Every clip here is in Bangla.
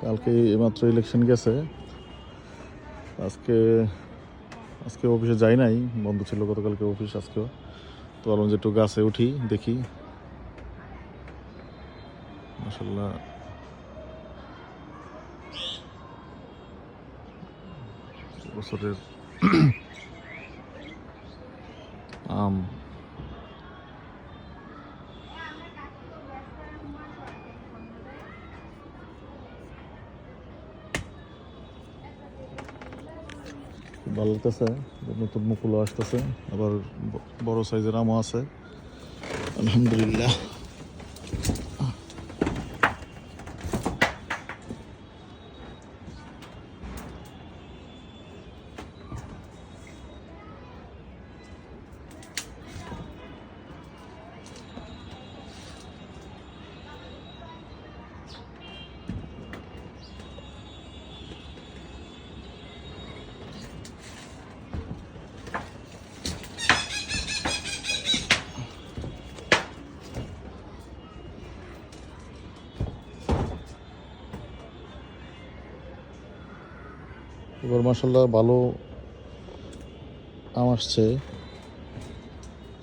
কালকে এইমাত্র ইলেকশন গেছে। আজকে আজকে অফিসে যাই নাই, বন্ধ ছিল গতকালকে অফিস, আজকেও তো ভাবলাম যে একটু গাছে উঠি, দেখি। মাশাআল্লাহ বছরের আম। ভালো লাগতেছে, নতুন মুকুলও আসতেছে, আবার বড় সাইজের আমও আছে, আলহামদুলিল্লাহ। এবার মাশাআল্লাহ ভালো আম আসছে,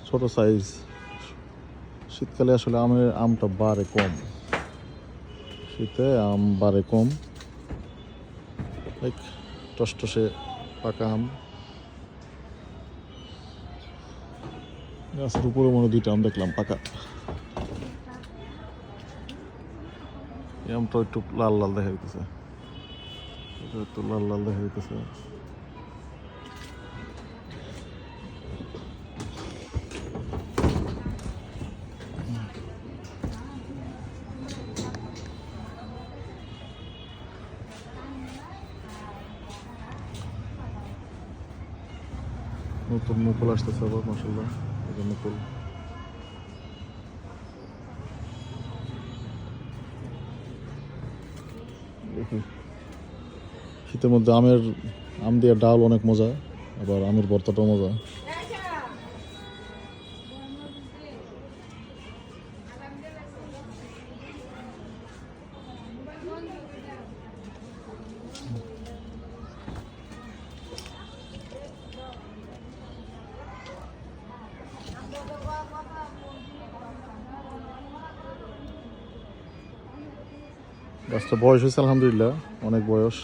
ছোট সাইজ। শীতকালে আসলে আমটা বাড়ে কম, শীতে আম বাড়ে কম। এক টসটসে পাকা আম, গাছের উপরে মনে 2টা আম দেখলাম পাকা। এই আমটা একটু লাল লাল দেখা দিতেছে, এটা একটু লাল লাল দেখা দিতেছে। নতুন মুকুল আসতেছে আবার, মাশাআল্লাহ। এই যে মুকুল, দেখি। শীতের মধ্যে আম দিয়ে ডাল অনেক মজা, আবার আমের ভর্তাটাও মজা। গাছটা বয়স হয়েছে আলহামদুলিল্লাহ, অনেক বয়স।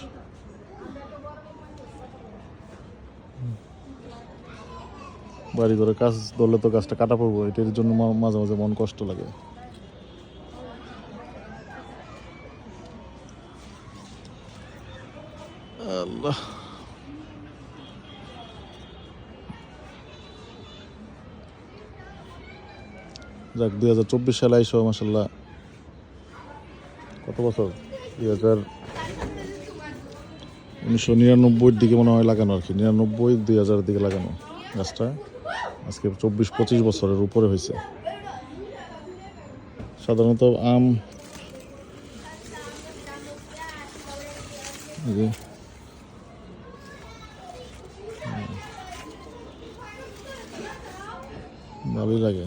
বাড়ি ঘরে কাজ ধরলে তো গাছটা কাটা পড়বো, এটার জন্য মাঝে মাঝে মন কষ্ট লাগে। আল্লাহ, যাক 2024 সালে আইসো, মাশাআল্লাহ। কত বছর? 1999 দিকে মনে হয় লাগানো, আর কি 99-2000 দিকে লাগানো গাছটা। আজকে 24-25 বছরের উপরে হয়েছে। সাধারণত আম ভালোই লাগে।